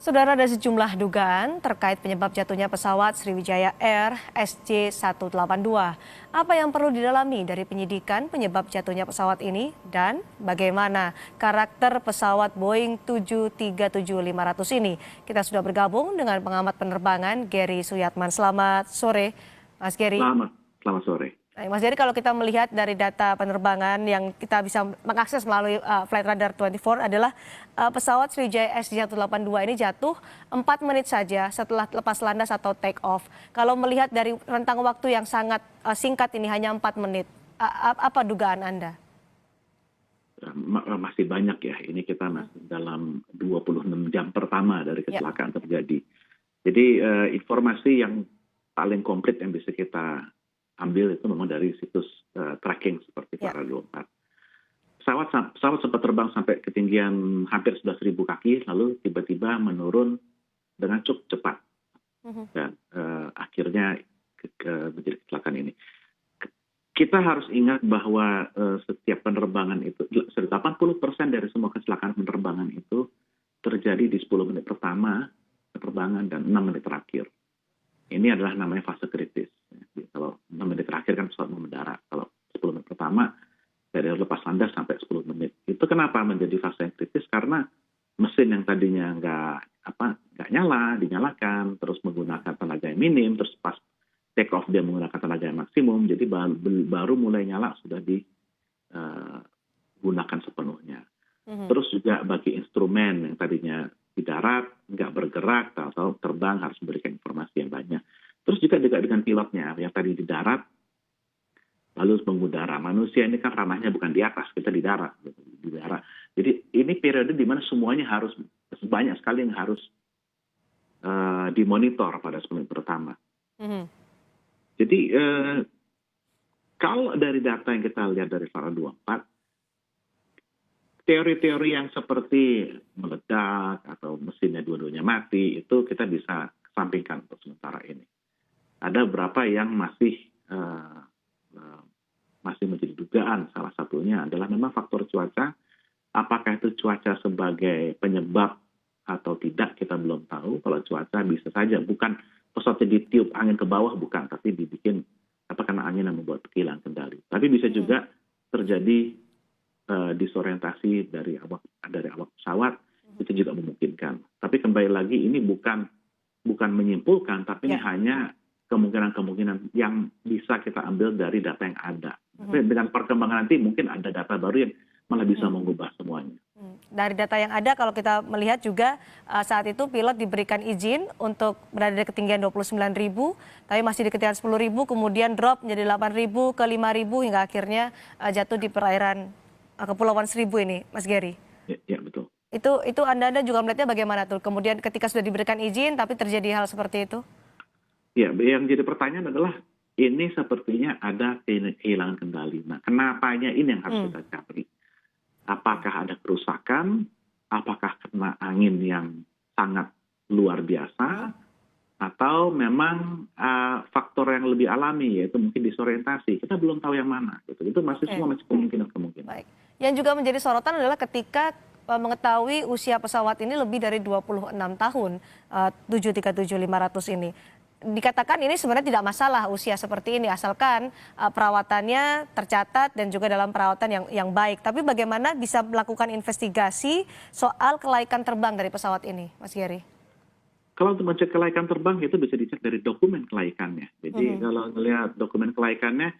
Saudara, ada sejumlah dugaan terkait penyebab jatuhnya pesawat Sriwijaya Air SJ182. Apa yang perlu didalami dari penyidikan penyebab jatuhnya pesawat ini dan bagaimana karakter pesawat Boeing 737-500 ini? Kita sudah bergabung dengan pengamat penerbangan Gary Suyatman. Selamat sore, Mas Gary. Selamat sore. Mas Gary, kalau kita melihat dari data penerbangan yang kita bisa mengakses melalui Flight Radar 24 adalah pesawat Sriwijaya SJ182 ini jatuh 4 menit saja setelah lepas landas atau take off. Kalau melihat dari rentang waktu yang sangat singkat ini hanya 4 menit, apa dugaan Anda? Masih banyak ya, ini kita masih dalam 26 jam pertama dari kecelakaan terjadi. Jadi informasi yang paling komplit yang bisa kita ambil itu memang dari situs tracking seperti Para24. Pesawat sempat terbang sampai ketinggian hampir 11.000 kaki, lalu tiba-tiba menurun dengan cukup cepat. Dan akhirnya menjadi kecelakaan ini. Kita harus ingat bahwa setiap penerbangan itu, 80% dari semua kecelakaan penerbangan itu terjadi di 10 menit pertama penerbangan dan 6 menit terakhir. Ini adalah namanya fase kritis. Kalau 6 menit terakhir kan pesawat mau mendarat. Kalau 10 menit pertama dari lepas landas sampai 10 menit. Itu kenapa menjadi fase yang kritis? Karena mesin yang tadinya nggak nyala, dinyalakan, terus menggunakan tenaga yang minim, terus pas take off dia menggunakan tenaga yang maksimum, jadi baru mulai nyala sudah digunakan sepenuhnya. Terus juga bagi instrumen yang tadinya di darat, nggak bergerak, atau terbang harus memberikan informasi yang banyak. Terus juga dengan pilotnya, yang tadi di darat, lalu mengudara. Manusia ini kan ranahnya bukan di atas, kita di darat. Jadi ini periode di mana semuanya harus, banyak sekali yang harus dimonitor pada 10 menit pertama. Jadi kalau dari data yang kita lihat dari Para24, teori-teori yang seperti meledak atau mesinnya dua-duanya mati, itu kita bisa kesampingkan untuk sementara ini. Ada beberapa yang masih menjadi dugaan. Salah satunya adalah memang faktor cuaca. Apakah itu cuaca sebagai penyebab atau tidak, kita belum tahu. Kalau cuaca bisa saja, bukan pesawatnya ditiup angin ke bawah, bukan, tapi dibikin karena angin yang membuat kehilangan kendali. Tapi bisa juga terjadi disorientasi dari awak pesawat, itu juga memungkinkan. Tapi kembali lagi ini bukan menyimpulkan, tapi ini hanya kemungkinan-kemungkinan yang bisa kita ambil dari data yang ada. Tapi dengan perkembangan nanti mungkin ada data baru yang malah bisa mengubah semuanya. Dari data yang ada, kalau kita melihat juga saat itu pilot diberikan izin untuk berada di ketinggian 29.000, tapi masih di ketinggian 10.000, kemudian drop menjadi 8.000 ke 5.000 hingga akhirnya jatuh di perairan Kepulauan Seribu ini, Mas Gary. Ya, betul. Itu Anda juga melihatnya bagaimana tuh? Kemudian ketika sudah diberikan izin, tapi terjadi hal seperti itu? Ya, yang jadi pertanyaan adalah ini sepertinya ada kehilangan kendali. Nah, kenapanya ini yang harus kita cari. Apakah ada kerusakan? Apakah kena angin yang sangat luar biasa? Atau memang faktor yang lebih alami, yaitu mungkin disorientasi. Kita belum tahu yang mana. Itu masih semua masih kemungkinan. Baik. Yang juga menjadi sorotan adalah ketika mengetahui usia pesawat ini lebih dari 26 tahun, 737-500 ini. Dikatakan ini sebenarnya tidak masalah usia seperti ini, asalkan perawatannya tercatat dan juga dalam perawatan yang baik. Tapi bagaimana bisa melakukan investigasi soal kelaikan terbang dari pesawat ini, Mas Gary? Kalau untuk mengecek kelaikan terbang itu bisa dicek dari dokumen kelaikannya. Jadi kalau melihat dokumen kelaikannya,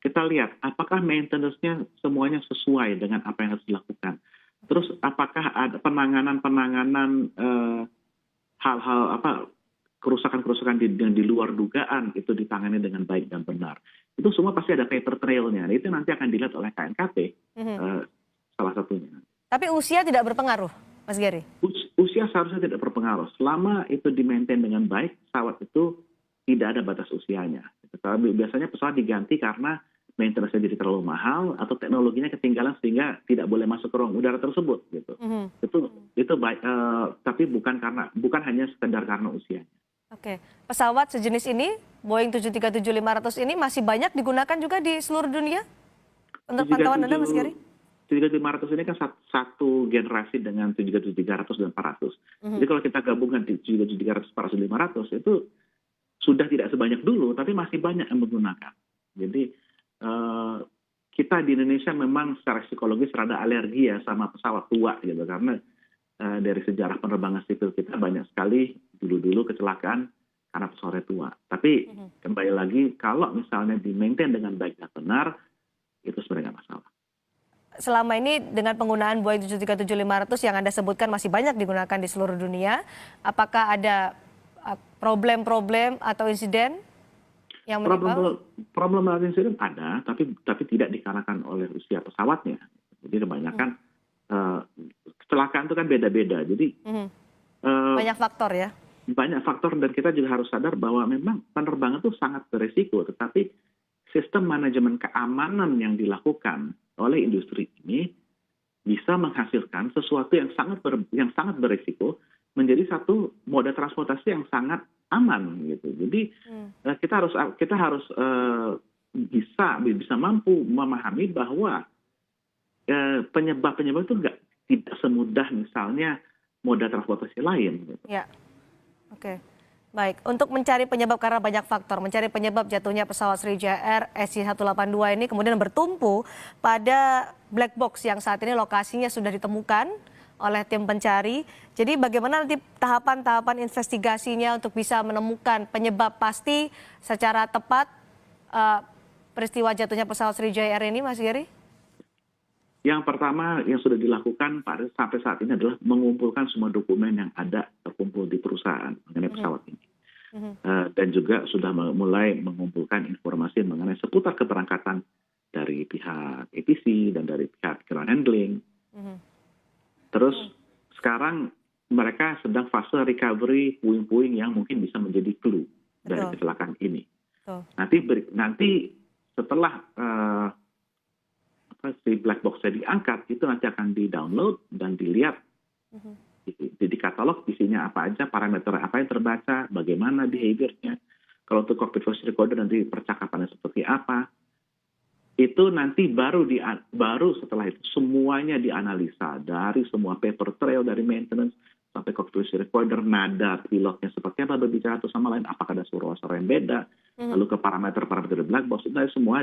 kita lihat apakah maintenance-nya semuanya sesuai dengan apa yang harus dilakukan. Terus apakah ada penanganan hal-hal kerusakan-kerusakan yang di luar dugaan itu ditangani dengan baik dan benar. Itu semua pasti ada paper trail-nya. Itu nanti akan dilihat oleh KNKT, salah satunya. Tapi usia tidak berpengaruh, Mas Gary? Usia seharusnya tidak berpengaruh. Selama itu di-maintain dengan baik, pesawat itu tidak ada batas usianya. Biasanya pesawat diganti karena maintenance-nya jadi terlalu mahal atau teknologinya ketinggalan sehingga tidak boleh masuk ke ruang udara tersebut. Itu baik, tapi bukan hanya sekedar karena usianya. Oke, pesawat sejenis ini, Boeing 737-500 ini masih banyak digunakan juga di seluruh dunia? Untuk pantauan Anda, Mas Gary? 7.500 ini kan satu generasi dengan 7.300 dan 400. Jadi kalau kita gabungkan di 7.300, 400, 500 itu sudah tidak sebanyak dulu, tapi masih banyak yang menggunakan. Jadi kita di Indonesia memang secara psikologis rada alergi ya sama pesawat tua gitu, karena dari sejarah penerbangan sipil kita banyak sekali dulu kecelakaan karena pesawat tua. Tapi kembali lagi, kalau misalnya di-maintain dengan baik dan benar, itu sebenarnya nggak masalah. Selama ini dengan penggunaan Boeing 737-500 yang Anda sebutkan masih banyak digunakan di seluruh dunia, apakah ada problem-problem atau insiden yang menimpa? Problem insiden ada, tapi tidak dikarenakan oleh usia pesawatnya. Jadi kebanyakan kecelakaan itu kan beda-beda. Jadi banyak faktor ya. Banyak faktor, dan kita juga harus sadar bahwa memang penerbangan itu sangat berisiko, tetapi sistem manajemen keamanan yang dilakukan oleh industri ini bisa menghasilkan sesuatu yang sangat berisiko menjadi satu moda transportasi yang sangat aman gitu. Jadi kita harus bisa mampu memahami bahwa penyebab itu tidak semudah misalnya moda transportasi lain. Gitu. Ya. Oke, baik. Untuk mencari penyebab, karena banyak faktor, mencari penyebab jatuhnya pesawat Sriwijaya Air SJ182 ini kemudian bertumpu pada black box yang saat ini lokasinya sudah ditemukan oleh tim pencari. Jadi bagaimana nanti tahapan-tahapan investigasinya untuk bisa menemukan penyebab pasti secara tepat peristiwa jatuhnya pesawat Sriwijaya Air ini, Mas Gary? Yang pertama yang sudah dilakukan sampai saat ini adalah mengumpulkan semua dokumen yang ada terkumpul di perusahaan mengenai pesawat ini. Dan juga sudah mulai mengumpulkan informasi mengenai seputar keberangkatan dari pihak ATC dan dari pihak ground handling. Terus sekarang mereka sedang fase recovery puing-puing yang mungkin bisa menjadi clue dari kecelakaan ini. Nanti setelah si black box-nya diangkat, itu nanti akan di-download dan dilihat di katalog isinya apa aja, parameter apa yang terbaca, bagaimana behavior-nya. Kalau untuk cockpit voice recorder nanti percakapannya seperti apa. Itu nanti baru setelah itu semuanya dianalisa dari semua paper trail, dari maintenance sampai cockpit voice recorder, nada pilotnya seperti apa berbicara satu sama lain, apakah ada suara-suara yang beda, lalu ke parameter black box, itu semua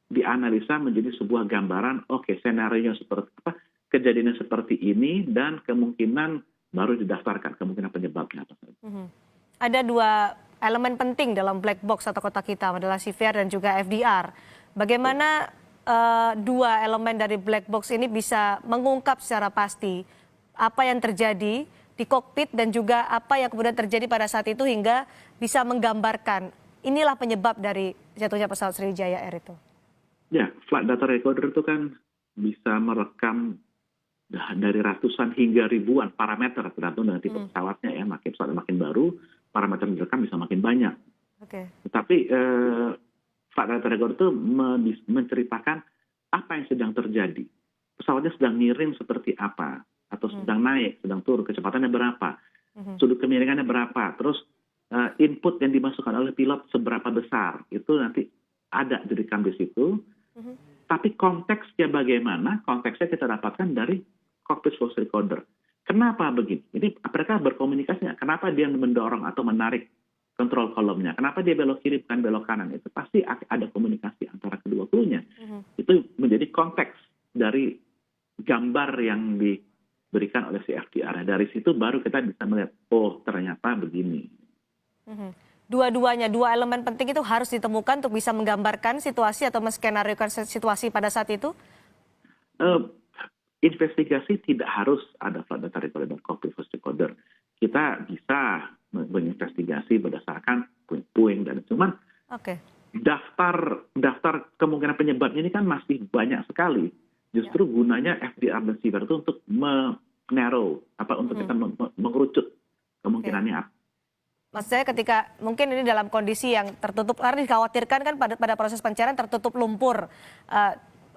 dianalisa menjadi sebuah gambaran, skenario seperti apa, kejadiannya seperti ini, dan kemungkinan baru didaftarkan kemungkinan penyebabnya apa saja. Ada dua elemen penting dalam black box atau kotak hitam, adalah CVR dan juga FDR. Bagaimana dua elemen dari black box ini bisa mengungkap secara pasti apa yang terjadi di kokpit dan juga apa yang kemudian terjadi pada saat itu hingga bisa menggambarkan inilah penyebab dari jatuhnya pesawat Sriwijaya Air itu? Ya, flight data recorder itu kan bisa merekam dari ratusan hingga ribuan parameter tergantung dengan tipe pesawatnya ya. Pesawatnya makin baru, parameter yang direkam bisa makin banyak. Tetapi flight data recorder itu menceritakan apa yang sedang terjadi. Pesawatnya sedang miring seperti apa, atau sedang naik, sedang turun, kecepatannya berapa, sudut kemiringannya berapa, terus input yang dimasukkan oleh pilot seberapa besar, itu nanti ada direkam di situ. Tapi konteksnya bagaimana? Konteksnya kita dapatkan dari cockpit voice recorder. Kenapa begini? Jadi mereka berkomunikasi. Kenapa dia mendorong atau menarik kontrol kolomnya? Kenapa dia belok kiri bukan belok kanan? Itu pasti ada komunikasi antara kedua krunya. Itu menjadi konteks dari gambar yang diberikan oleh si FDR. Dari situ baru kita bisa melihat, oh ternyata begini. Dua-duanya, dua elemen penting itu harus ditemukan untuk bisa menggambarkan situasi atau menskenariokan situasi pada saat itu? Investigasi tidak harus ada flight data recorder dan cockpit voice recorder. Kita bisa menginvestigasi berdasarkan puing-puing dan cuman daftar kemungkinan penyebabnya ini kan masih banyak sekali. Justru gunanya FDR dan CVR itu untuk narrow, untuk kita mengerucut kemungkinannya apa. Maksud saya ketika mungkin ini dalam kondisi yang tertutup, karena dikhawatirkan kan pada proses pencarian tertutup lumpur,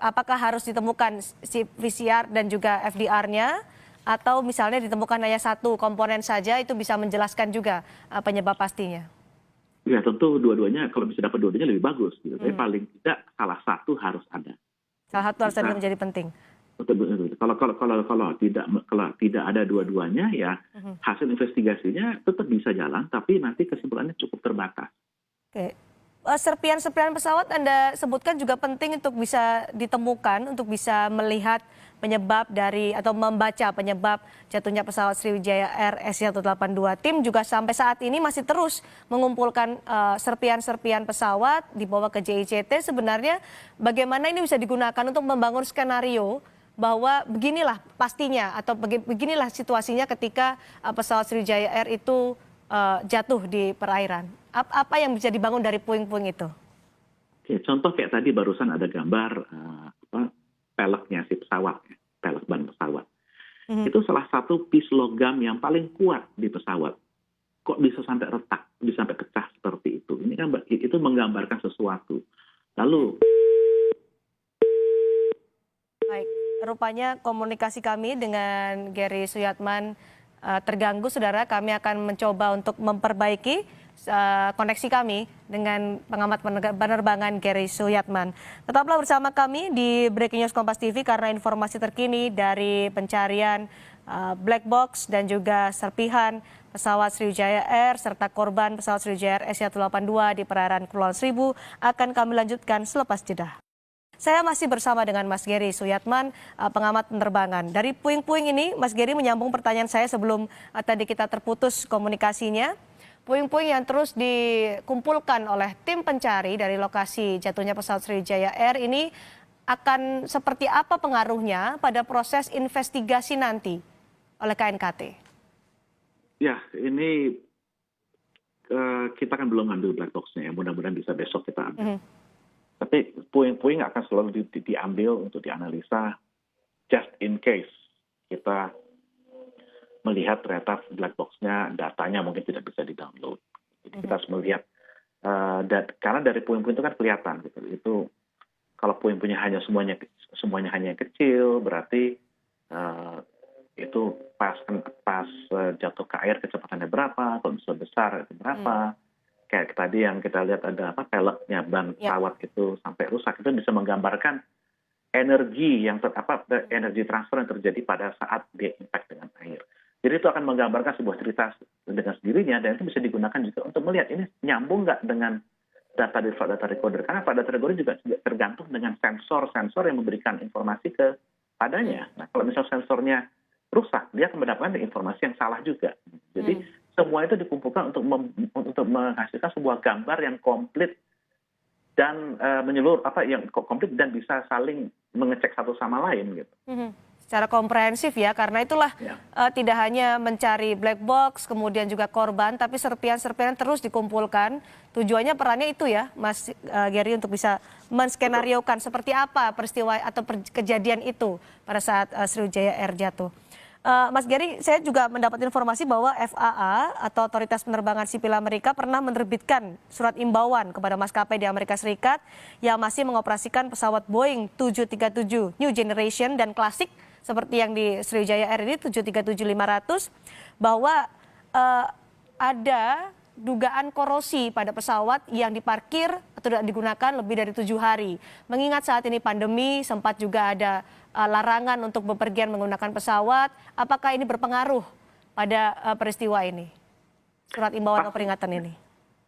apakah harus ditemukan si VCR dan juga FDR-nya, atau misalnya ditemukan hanya satu komponen saja, itu bisa menjelaskan juga penyebab pastinya? Ya tentu dua-duanya, kalau bisa dapat dua-duanya lebih bagus. Gitu. Tapi paling tidak salah satu harus ada. Salah satu alasan menjadi penting. Betul. Kalau tidak ada dua-duanya ya hasil investigasinya tetap bisa jalan, tapi nanti kesimpulannya cukup terbatas. Oke. Serpian-serpian pesawat Anda sebutkan juga penting untuk bisa ditemukan, untuk bisa melihat penyebab dari atau membaca penyebab jatuhnya pesawat Sriwijaya Air SJ182. Tim juga sampai saat ini masih terus mengumpulkan serpian-serpian pesawat dibawa ke JICT. Sebenarnya bagaimana ini bisa digunakan untuk membangun skenario bahwa beginilah pastinya atau beginilah situasinya ketika pesawat Sriwijaya Air itu jatuh di perairan. Apa yang bisa dibangun dari puing-puing itu? Oke, contoh kayak tadi barusan ada gambar peleknya si pesawat, pelek ban pesawat. Itu salah satu piece logam yang paling kuat di pesawat. Kok bisa sampai retak, bisa sampai pecah seperti itu? Ini kan itu menggambarkan sesuatu. Lalu baik, rupanya komunikasi kami dengan Gary Suyatman terganggu, saudara. Kami akan mencoba untuk memperbaiki koneksi kami dengan pengamat penerbangan Gary Suyatman. Tetaplah bersama kami di Breaking News Kompas TV karena informasi terkini dari pencarian black box dan juga serpihan pesawat Sriwijaya Air serta korban pesawat Sriwijaya Air SJ182 di perairan Kepulauan Seribu akan kami lanjutkan selepas jeda. Saya masih bersama dengan Mas Gary Suyatman, pengamat penerbangan. Dari puing-puing ini, Mas Gary menyambung pertanyaan saya sebelum tadi kita terputus komunikasinya. Puing-puing yang terus dikumpulkan oleh tim pencari dari lokasi jatuhnya pesawat Sriwijaya Air ini akan seperti apa pengaruhnya pada proses investigasi nanti oleh KNKT? ya ini kita kan belum ambil black box-nya ya, mudah-mudahan bisa besok kita ambil. Tapi puing-puing akan selalu diambil untuk dianalisa just in case kita melihat ternyata black box-nya datanya mungkin tidak bisa di-download. Jadi kita harus melihat karena dari puing-puing itu kan kelihatan gitu. Itu kalau puing-puingnya semuanya hanya kecil, berarti itu pas jatuh ke air kecepatannya berapa, kalau bisa besar itu berapa. Kayak tadi yang kita lihat ada peleknya ban pesawat itu sampai rusak, itu bisa menggambarkan energi energi transfer yang terjadi pada saat dia impact dengan air. Jadi itu akan menggambarkan sebuah cerita dengan sendirinya dan itu bisa digunakan juga untuk melihat ini nyambung nggak dengan data dari flight data recorder. Karena flight data recorder juga tergantung dengan sensor yang memberikan informasi kepadanya. Nah, kalau misalnya sensornya rusak, dia akan mendapatkan informasi yang salah juga. Jadi semua itu dikumpulkan untuk menghasilkan sebuah gambar yang komplit dan menyeluruh yang komplit dan bisa saling mengecek satu sama lain gitu. Secara komprehensif ya, karena itulah tidak hanya mencari black box, kemudian juga korban, tapi serpian-serpian terus dikumpulkan. Tujuannya perannya itu ya, Mas Gary, untuk bisa menskenariokan seperti apa peristiwa atau kejadian itu pada saat Sriwijaya Air jatuh. Mas Gary, saya juga mendapat informasi bahwa FAA atau Otoritas Penerbangan Sipil Amerika pernah menerbitkan surat imbauan kepada maskapai di Amerika Serikat yang masih mengoperasikan pesawat Boeing 737 New Generation dan klasik seperti yang di Sriwijaya Air ini 737-500 bahwa ada dugaan korosi pada pesawat yang diparkir atau tidak digunakan lebih dari 7 hari. Mengingat saat ini pandemi, sempat juga ada larangan untuk bepergian menggunakan pesawat. Apakah ini berpengaruh pada peristiwa ini? Surat imbauan atau peringatan ini?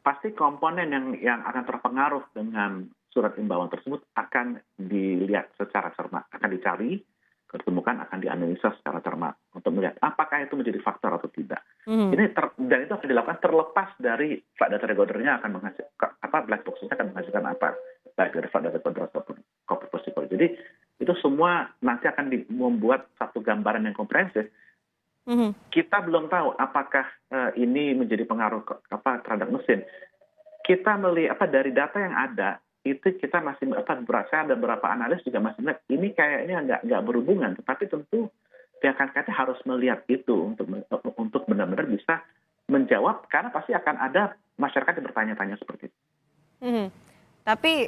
Pasti komponen yang akan terpengaruh dengan surat imbauan tersebut akan dilihat secara cermat, akan dicari, ditemukan, akan dianalisa secara cermat untuk melihat apakah itu menjadi faktor atau tidak. Dan itu akan dilakukan terlepas dari flight data recorder-nya akan menghasilkan black box-nya akan menghasilkan apa, baik dari flight data recorder ataupun cockpit protocol. Jadi itu semua nanti akan membuat satu gambaran yang komprehensif. Kita belum tahu apakah ini menjadi pengaruh terhadap mesin. Kita melihat dari data yang ada itu kita masih saya ada beberapa analis juga masih melihat ini kayaknya nggak berhubungan, tetapi tentu pihak KNKT harus melihat itu untuk benar-benar bisa menjawab karena pasti akan ada masyarakat yang bertanya-tanya seperti itu. Tapi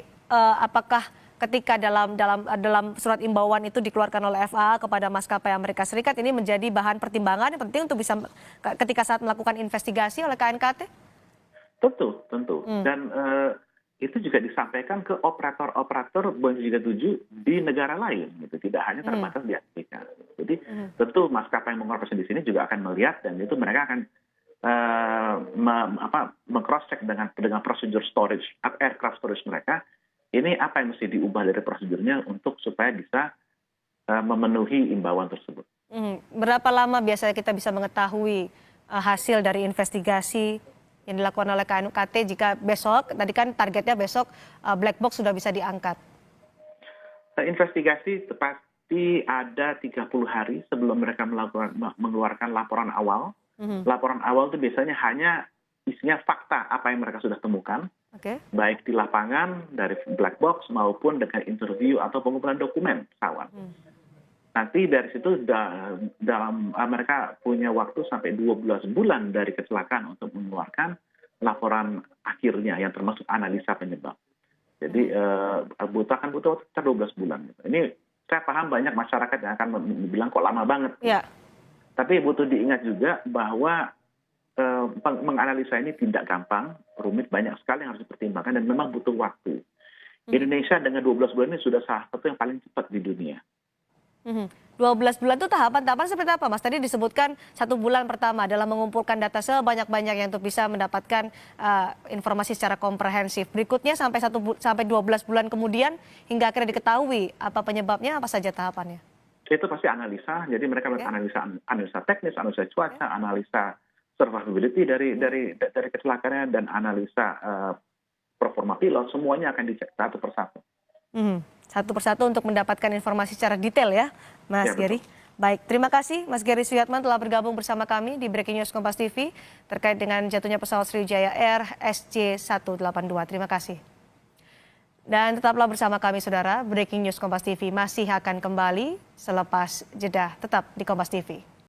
apakah ketika dalam surat imbauan itu dikeluarkan oleh FAA kepada maskapai Amerika Serikat ini menjadi bahan pertimbangan yang penting untuk bisa ketika saat melakukan investigasi oleh KNKT? Tentu. Dan itu juga disampaikan ke operator-operator Boeing 737 di negara lain, gitu. Tidak hanya terbatas di Amerika. Jadi tentu maskapai yang mengoperasi di sini juga akan melihat, dan itu mereka akan meng-cross check dengan prosedur storage, aircraft storage mereka. Ini apa yang mesti diubah dari prosedurnya untuk supaya bisa memenuhi imbauan tersebut. Berapa lama biasanya kita bisa mengetahui hasil dari investigasi yang dilakukan oleh KNUKT jika besok, tadi kan targetnya besok black box sudah bisa diangkat? Investigasi pasti ada 30 hari sebelum mereka mengeluarkan laporan awal. Laporan awal itu biasanya hanya isinya fakta apa yang mereka sudah temukan, baik di lapangan, dari black box, maupun dengan interview atau pengumpulan dokumen pesawat. Nanti dari situ mereka punya waktu sampai 12 bulan dari kecelakaan untuk mengeluarkan laporan akhirnya yang termasuk analisa penyebab. Jadi akan butuh waktu 12 bulan. Ini saya paham banyak masyarakat yang akan bilang kok lama banget. Ya. Tapi butuh diingat juga bahwa menganalisa ini tidak gampang, rumit, banyak sekali yang harus dipertimbangkan dan memang butuh waktu. Indonesia dengan 12 bulan ini sudah salah satu yang paling cepat di dunia. 12 bulan itu tahapan-tahapan seperti apa, Mas? Tadi disebutkan 1 bulan pertama dalam mengumpulkan data sebanyak-banyaknya untuk bisa mendapatkan informasi secara komprehensif. Berikutnya sampai 12 bulan kemudian hingga akhirnya diketahui apa penyebabnya, apa saja tahapannya? Itu pasti analisa. Jadi mereka melakukan analisa teknis, analisa cuaca, analisa survivability dari kecelakaannya, dan analisa performa pilot. Semuanya akan dicek satu persatu. Satu persatu untuk mendapatkan informasi secara detail ya, Mas Gary. Baik, terima kasih Mas Gary Suyatman telah bergabung bersama kami di Breaking News Kompas TV terkait dengan jatuhnya pesawat Sriwijaya Air SJ182. Terima kasih. Dan tetaplah bersama kami saudara, Breaking News Kompas TV masih akan kembali selepas jeda. Tetap di Kompas TV.